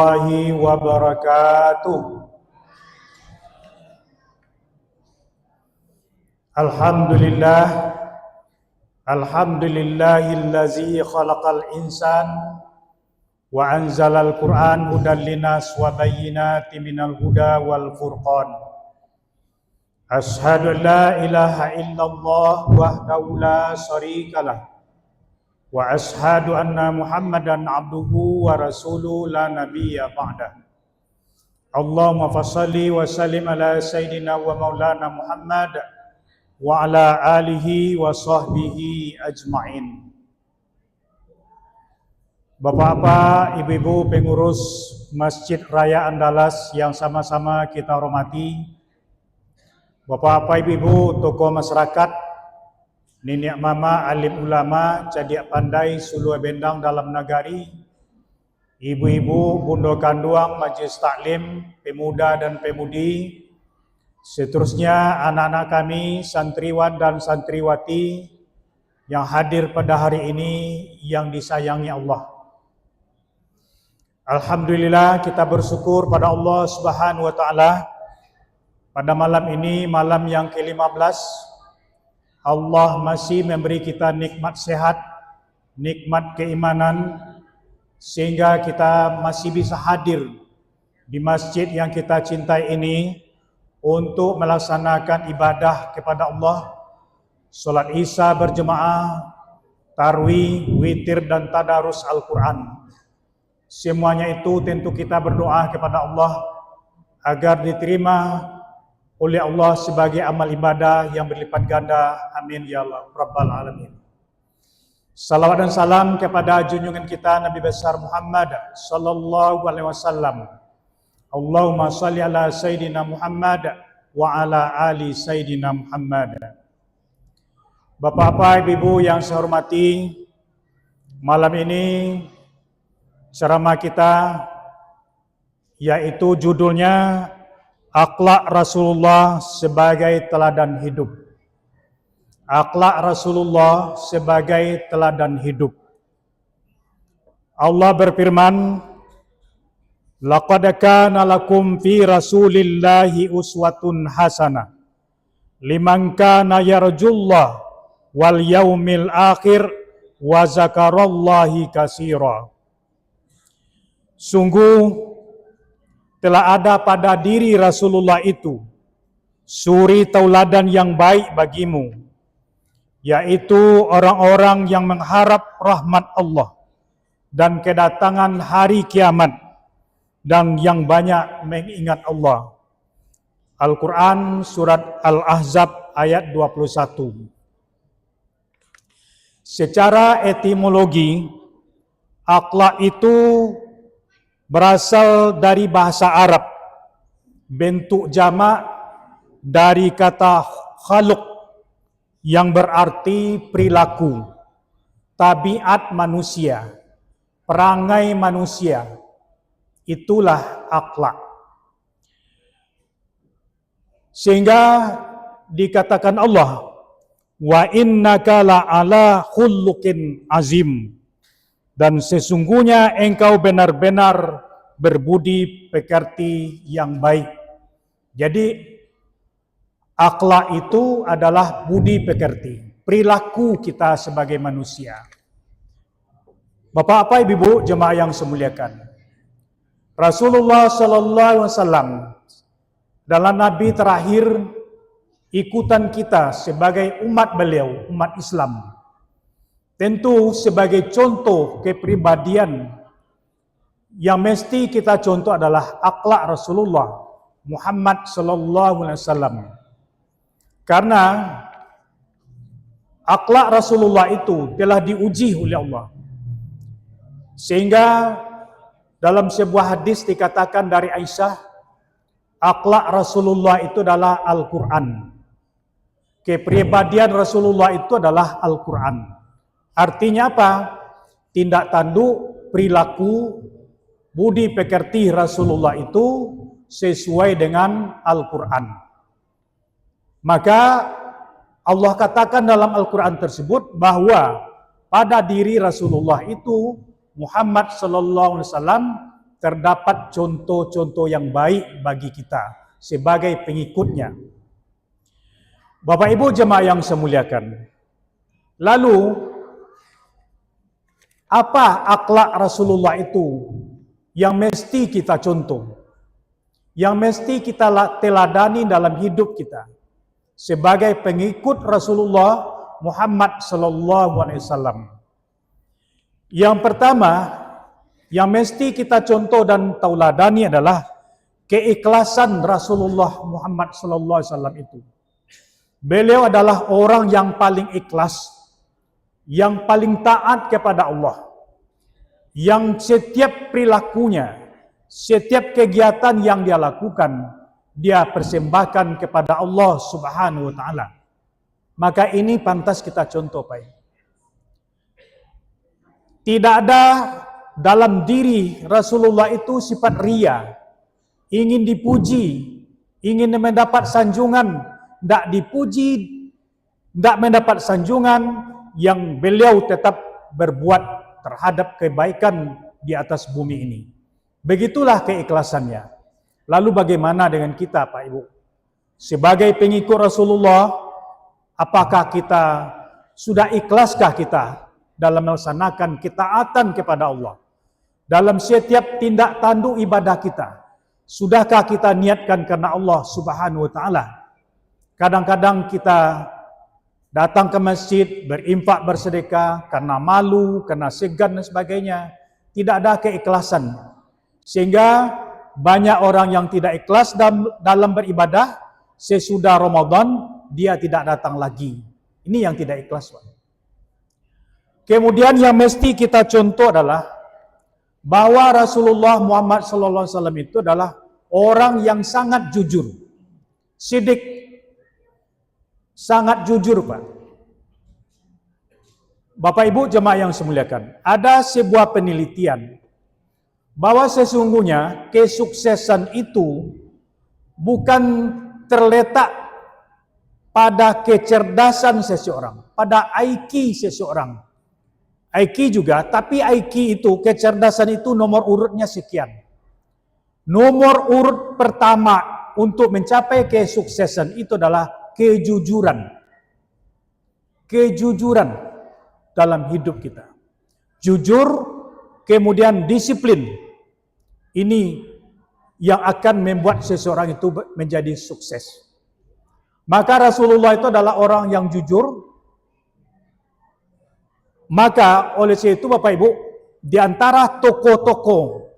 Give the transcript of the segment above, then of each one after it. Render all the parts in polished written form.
warahmatullahi wabarakatuh. Alhamdulillah, alhamdulillahillazi khalaqal insan wa anzalal Qur'an hudan linnas wa bayyinatin minal huda wal furqan. Asyhadu an la ilaha illallah wahdahu la syarikalah wa asyhadu anna Muhammadan abduhu wa rasuluhu la nabiyya ba'dah. Allahumma fassalli wa sallim ala sayyidina wa maulana Muhammad wa ala alihi wa sahbihi ajma'in. Bapak-bapak, ibu-ibu pengurus Masjid Raya Andalas yang sama-sama kita hormati, bapak-bapak, ibu-ibu tokoh masyarakat, nenek mama, alim ulama, cadiak pandai, suluh bendang dalam nagari, ibu-ibu, bundo kanduang, majlis taklim, pemuda dan pemudi, seterusnya anak-anak kami, santriwan dan santriwati yang hadir pada hari ini yang disayangi Allah. Alhamdulillah, kita bersyukur pada Allah Subhanahu wa taala pada malam ini, malam yang ke-15, Allah masih memberi kita nikmat sehat, nikmat keimanan, sehingga kita masih bisa hadir di masjid yang kita cintai ini untuk melaksanakan ibadah kepada Allah, solat Isya berjemaah, tarwih, witir dan tadarus Al-Quran. Semuanya itu tentu kita berdoa kepada Allah agar diterima oleh Allah sebagai amal ibadah yang berlipat ganda. Amin ya Allah Rabbal Alamin. Salawat dan salam kepada junjungan kita Nabi besar Muhammad sallallahu alaihi wasallam. Allahumma salli ala Sayyidina Muhammad wa ala ali Sayyidina Muhammad. Bapak-bapak, ibu-ibu yang saya hormati, malam ini ceramah kita yaitu judulnya Akhlak Rasulullah sebagai teladan hidup. Akhlak Rasulullah sebagai teladan hidup. Allah berfirman, laqad kana lakum fi Rasulillahi uswatun hasanah liman kana yarjullah wal yaumil akhir wa zakarallahi katsira. Sungguh telah ada pada diri Rasulullah itu suri tauladan yang baik bagimu, yaitu orang-orang yang mengharap rahmat Allah dan kedatangan hari kiamat dan yang banyak mengingat Allah. Al-Quran surat Al-Ahzab ayat 21. Secara etimologi, akhlak itu berasal dari bahasa Arab, bentuk jamak dari kata khuluq yang berarti perilaku, tabiat manusia, perangai manusia. Itulah akhlak. Sehingga dikatakan Allah, wa innaka la'ala khuluqin azim. Dan sesungguhnya engkau benar-benar berbudi pekerti yang baik. Jadi akhlak itu adalah budi pekerti, perilaku kita sebagai manusia. Bapak-bapak, ibu-ibu, jemaah yang saya muliakan, Rasulullah sallallahu alaihi wasallam adalah nabi terakhir ikutan kita sebagai umat beliau, umat Islam. Tentu sebagai contoh kepribadian yang mesti kita contoh adalah akhlak Rasulullah Muhammad sallallahu alaihi wasallam. Karena akhlak Rasulullah itu telah diuji oleh Allah. Sehingga dalam sebuah hadis dikatakan dari Aisyah, akhlak Rasulullah itu adalah Al-Quran. Kepribadian Rasulullah itu adalah Al-Quran. Artinya apa? Tindak tanduk, perilaku, budi pekerti Rasulullah itu sesuai dengan Al-Quran. Maka Allah katakan dalam Al-Quran tersebut bahwa pada diri Rasulullah itu Muhammad sallallahu alaihi wasallam terdapat contoh-contoh yang baik bagi kita sebagai pengikutnya. Bapak Ibu jemaah yang saya muliakan, lalu apa akhlak Rasulullah itu yang mesti kita contoh, yang mesti kita teladani dalam hidup kita sebagai pengikut Rasulullah Muhammad sallallahu alaihi wasallam? Yang pertama, yang mesti kita contoh dan tauladani adalah keikhlasan Rasulullah Muhammad sallallahu alaihi wasallam itu. Beliau adalah orang yang paling ikhlas, yang paling taat kepada Allah, yang setiap perilakunya, setiap kegiatan yang dia lakukan, dia persembahkan kepada Allah Subhanahu wa taala. Maka ini pantas kita contoh, Pak. Tidak ada dalam diri Rasulullah itu sifat ria, ingin dipuji, ingin mendapat sanjungan. Tidak dipuji, tidak mendapat sanjungan, yang beliau tetap berbuat terhadap kebaikan di atas bumi ini. Begitulah keikhlasannya. Lalu bagaimana dengan kita, Pak Ibu? Sebagai pengikut Rasulullah, apakah kita sudah ikhlaskah kita dalam melaksanakan ketaatan kepada Allah? Dalam setiap tindak tanduk ibadah kita, sudahkah kita niatkan karena Allah Subhanahu wa taala? Kadang-kadang kita datang ke masjid, berinfak, bersedekah karena malu, karena segan dan sebagainya. Tidak ada keikhlasan. Sehingga banyak orang yang tidak ikhlas dalam beribadah, sesudah Ramadan dia tidak datang lagi. Ini yang tidak ikhlas, Pak. Kemudian yang mesti kita contoh adalah bahwa Rasulullah Muhammad SAW itu adalah orang yang sangat jujur, sidik, sangat jujur, Pak. Bapak Ibu jemaah yang saya muliakan, ada sebuah penelitian bahwa sesungguhnya kesuksesan itu bukan terletak pada kecerdasan seseorang, pada IQ seseorang. IQ juga, tapi IQ itu, kecerdasan itu nomor urutnya sekian. Nomor urut pertama untuk mencapai kesuksesan itu adalah kejujuran. Kejujuran dalam hidup kita. Jujur, kemudian disiplin. Ini yang akan membuat seseorang itu menjadi sukses. Maka Rasulullah itu adalah orang yang jujur. Maka oleh sebab itu Bapak Ibu, di antara tokoh-tokoh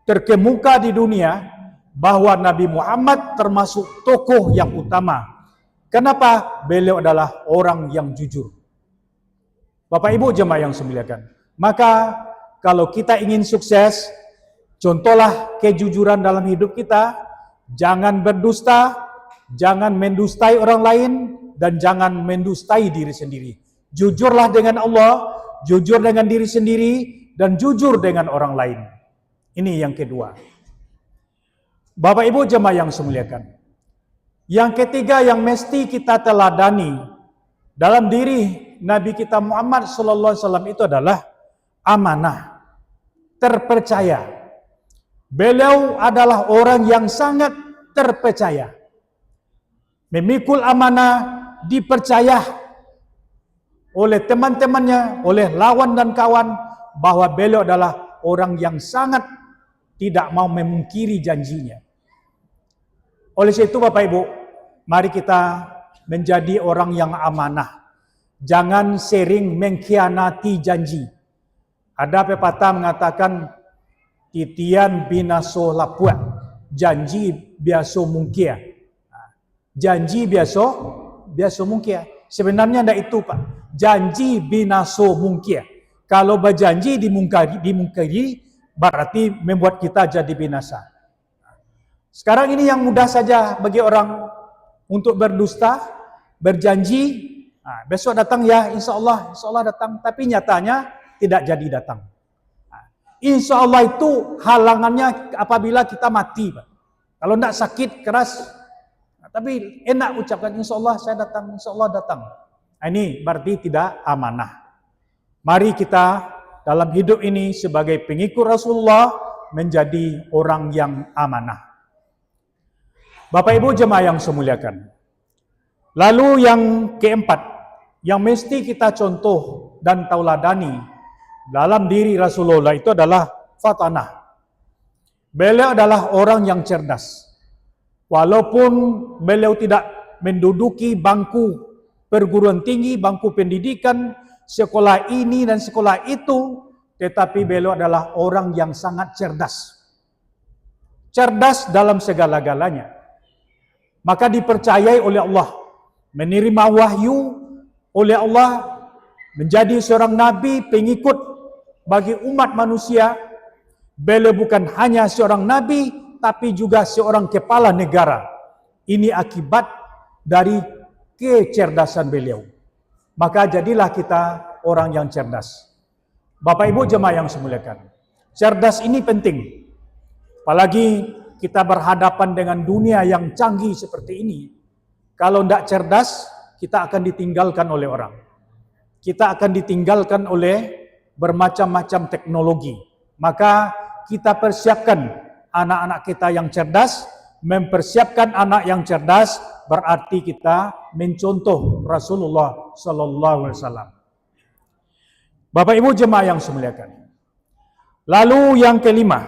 terkemuka di dunia, bahwa Nabi Muhammad termasuk tokoh yang utama. Kenapa? Beliau adalah orang yang jujur. Bapak Ibu jemaah yang saya muliakan. Maka kalau kita ingin sukses, contohlah kejujuran dalam hidup kita. Jangan berdusta, jangan mendustai orang lain, dan jangan mendustai diri sendiri. Jujurlah dengan Allah, jujur dengan diri sendiri, dan jujur dengan orang lain. Ini yang kedua. Bapak Ibu jemaah yang saya muliakan. Yang ketiga yang mesti kita teladani dalam diri Nabi kita Muhammad sallallahu alaihi wasallam itu adalah amanah, terpercaya. Beliau adalah orang yang sangat terpercaya. Memikul amanah, dipercaya oleh teman-temannya, oleh lawan dan kawan, bahwa beliau adalah orang yang sangat tidak mau memungkiri janjinya. Oleh sebab itu Bapak Ibu, mari kita menjadi orang yang amanah. Jangan sering mengkhianati janji. Ada pepatah mengatakan, titian binaso lapuat, janji biasa mungkin. Janji biasa mungkin. Sebenarnya tidak itu, Pak. Janji binaso mungkin. Kalau berjanji dimungkiri, berarti membuat kita jadi binasa. Sekarang ini yang mudah saja bagi orang untuk berdusta, berjanji, besok datang ya, insya Allah datang. Tapi nyatanya tidak jadi datang. Insya Allah itu halangannya apabila kita mati, Pak. Kalau tidak sakit keras, tapi enak ucapkan insya Allah saya datang, insya Allah datang. Ini berarti tidak amanah. Mari kita dalam hidup ini sebagai pengikut Rasulullah menjadi orang yang amanah. Bapak Ibu jemaah yang saya muliakan. Lalu yang keempat, yang mesti kita contoh dan tauladani dalam diri Rasulullah itu adalah fatanah. Beliau adalah orang yang cerdas. Walaupun beliau tidak menduduki bangku perguruan tinggi, bangku pendidikan, sekolah ini dan sekolah itu, tetapi beliau adalah orang yang sangat cerdas. Cerdas dalam segala-galanya. Maka dipercayai oleh Allah, menerima wahyu oleh Allah, menjadi seorang nabi pengikut bagi umat manusia. Beliau bukan hanya seorang nabi, tapi juga seorang kepala negara. Ini akibat dari kecerdasan beliau. Maka jadilah kita orang yang cerdas. Bapak Ibu jemaah yang saya muliakan, cerdas ini penting. Apalagi kita berhadapan dengan dunia yang canggih seperti ini. Kalau tidak cerdas, kita akan ditinggalkan oleh orang. Kita akan ditinggalkan oleh bermacam-macam teknologi. Maka kita persiapkan anak-anak kita yang cerdas. Mempersiapkan anak yang cerdas berarti kita mencontoh Rasulullah Sallallahu Alaihi Wasallam. Bapak Ibu jemaah yang saya muliakan. Lalu yang kelima,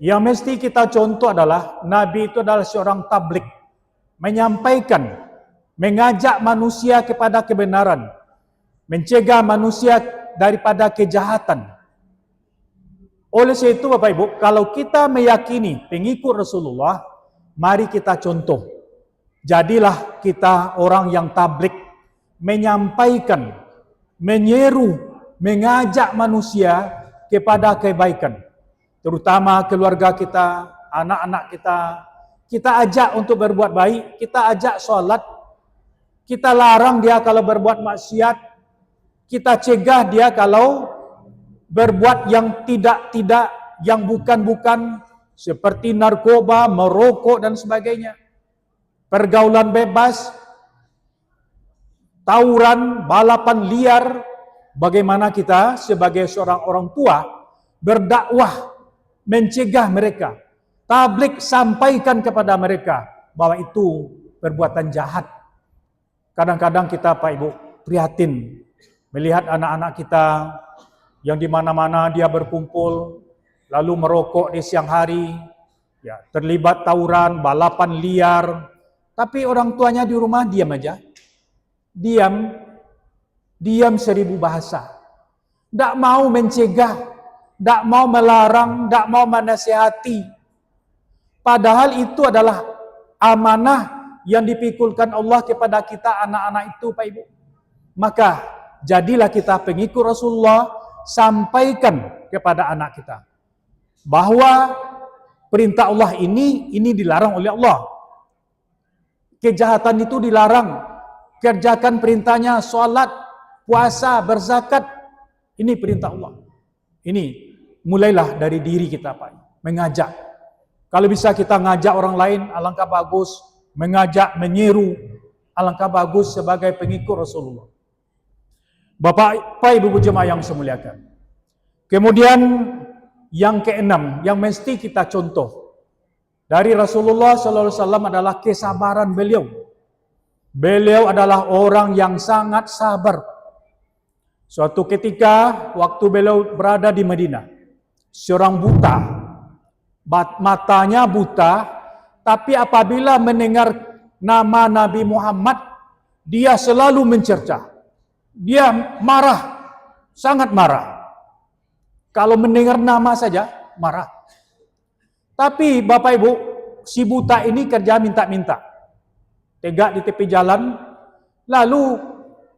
yang mesti kita contoh adalah Nabi itu adalah seorang tabligh, menyampaikan, mengajak manusia kepada kebenaran, mencegah manusia daripada kejahatan. Oleh sebab itu Bapak Ibu, kalau kita meyakini pengikut Rasulullah, mari kita contoh. Jadilah kita orang yang tabligh, menyampaikan, menyeru, mengajak manusia kepada kebaikan. Terutama keluarga kita, anak-anak kita. Kita ajak untuk berbuat baik, kita ajak sholat, kita larang dia kalau berbuat maksiat, kita cegah dia kalau berbuat yang tidak-tidak, yang bukan-bukan, seperti narkoba, merokok dan sebagainya. Pergaulan bebas, tawuran, balapan liar. Bagaimana kita sebagai seorang orang tua berdakwah, mencegah mereka, tabligh sampaikan kepada mereka bahwa itu perbuatan jahat. Kadang-kadang kita Pak Ibu prihatin melihat anak-anak kita yang di mana-mana dia berkumpul, lalu merokok di siang hari, ya, terlibat tawuran, balapan liar, tapi orang tuanya di rumah diam aja. Diam 1000 bahasa. Tidak mau mencegah, tidak mau melarang, tidak mau menasihati. Padahal itu adalah amanah yang dipikulkan Allah kepada kita anak-anak itu Pak Ibu. Maka jadilah kita pengikut Rasulullah, sampaikan kepada anak kita bahwa perintah Allah ini dilarang oleh Allah. Kejahatan itu dilarang. Kerjakan perintahnya, sholat, puasa, berzakat. Ini perintah Allah. Ini mulailah dari diri kita Pak, mengajak. Kalau bisa kita ngajak orang lain, alangkah bagus. Mengajak, menyeru, alangkah bagus sebagai pengikut Rasulullah. Bapak Ibu jemaah yang saya muliakan. Kemudian yang keenam, yang mesti kita contoh dari Rasulullah SAW adalah kesabaran beliau. Beliau adalah orang yang sangat sabar. Suatu ketika waktu beliau berada di Madinah, seorang buta, matanya buta, tapi apabila mendengar nama Nabi Muhammad, dia selalu mencerca. Dia marah, sangat marah. Kalau mendengar nama saja, marah. Tapi Bapak Ibu, si buta ini kerja minta-minta. Tegak di tepi jalan, lalu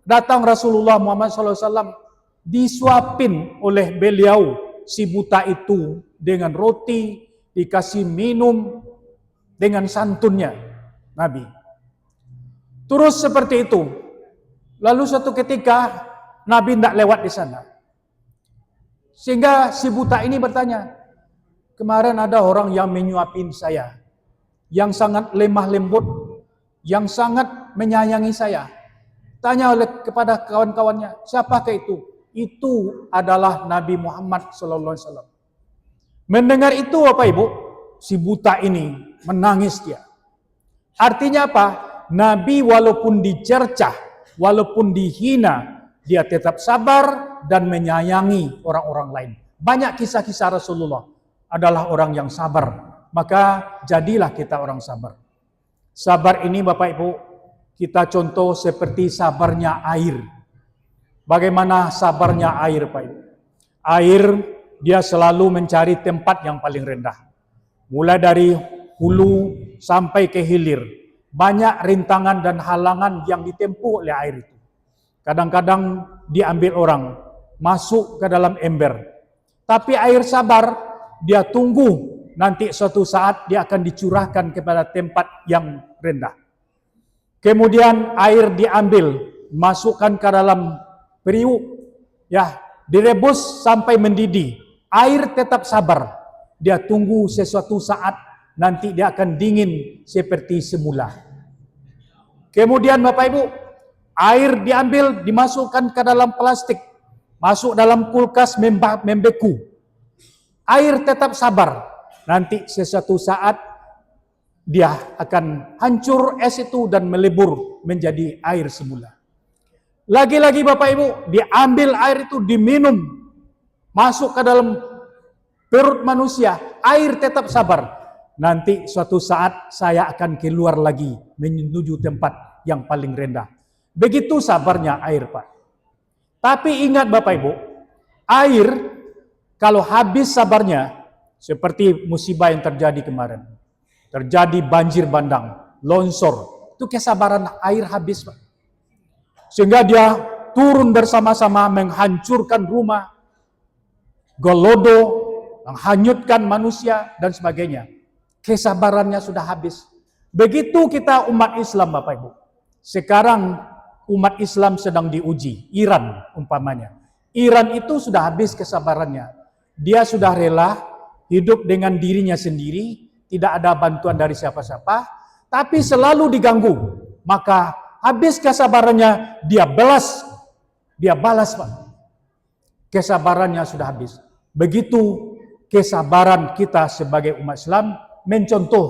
datang Rasulullah Muhammad SAW, disuapin oleh beliau si buta itu dengan roti, dikasih minum dengan santunnya Nabi. Terus seperti itu. Lalu suatu ketika Nabi tidak lewat di sana. Sehingga si buta ini bertanya, kemarin ada orang yang menyuapin saya, yang sangat lemah lembut, yang sangat menyayangi saya. Tanya kepada kawan-kawannya, siapakah itu? Itu adalah Nabi Muhammad SAW. Mendengar itu Bapak Ibu, si buta ini menangis dia. Artinya apa? Nabi walaupun dicercah, walaupun dihina, dia tetap sabar dan menyayangi orang-orang lain. Banyak kisah-kisah Rasulullah adalah orang yang sabar. Maka jadilah kita orang sabar. Sabar ini Bapak Ibu, kita contoh seperti sabarnya air. Bagaimana sabarnya air Pak Ibu? Air dia selalu mencari tempat yang paling rendah. Mulai dari hulu sampai ke hilir. Banyak rintangan dan halangan yang ditempuh oleh air itu. Kadang-kadang diambil orang, masuk ke dalam ember. Tapi air sabar, dia tunggu nanti suatu saat dia akan dicurahkan kepada tempat yang rendah. Kemudian air diambil, masukkan ke dalam periuk, ya, direbus sampai mendidih. Air tetap sabar. Dia tunggu sesuatu saat nanti dia akan dingin seperti semula. Kemudian Bapak Ibu, air diambil dimasukkan ke dalam plastik, masuk dalam kulkas membeku. Air tetap sabar. Nanti sesuatu saat dia akan hancur es itu dan melebur menjadi air semula. Lagi-lagi Bapak Ibu, diambil air itu diminum, masuk ke dalam perut manusia, air tetap sabar. Nanti suatu saat saya akan keluar lagi menuju tempat yang paling rendah. Begitu sabarnya air Pak. Tapi ingat Bapak Ibu, air kalau habis sabarnya, seperti musibah yang terjadi kemarin. Terjadi banjir bandang, longsor. Itu kesabaran air habis Pak. Sehingga dia turun bersama-sama menghancurkan rumah, gelodo, menghanyutkan manusia dan sebagainya. Kesabarannya sudah habis. Begitu kita umat Islam Bapak Ibu. Sekarang umat Islam sedang diuji. Iran umpamanya. Iran itu sudah habis kesabarannya. Dia sudah rela hidup dengan dirinya sendiri. Tidak ada bantuan dari siapa-siapa. Tapi selalu diganggu. Maka habis kesabarannya dia balas. Dia balas Pak. Kesabarannya sudah habis. Begitu kesabaran kita sebagai umat Islam mencontoh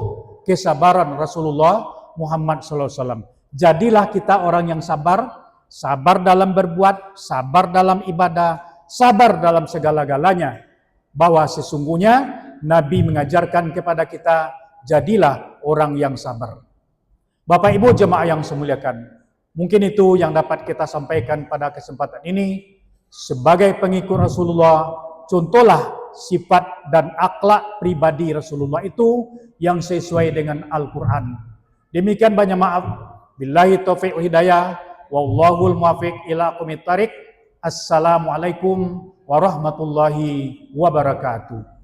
kesabaran Rasulullah Muhammad SAW. Jadilah kita orang yang sabar, sabar dalam berbuat, sabar dalam ibadah, sabar dalam segala-galanya. Bahwa sesungguhnya Nabi mengajarkan kepada kita, jadilah orang yang sabar. Bapak Ibu jemaah yang saya muliakan, mungkin itu yang dapat kita sampaikan pada kesempatan ini. Sebagai pengikut Rasulullah, contohlah sifat dan akhlak pribadi Rasulullah itu yang sesuai dengan Al-Quran. Demikian, banyak maaf. Billahi taufiq wal hidayah. Wallahul muwaffiq ila aqwamit thariq. Assalamualaikum warahmatullahi wabarakatuh.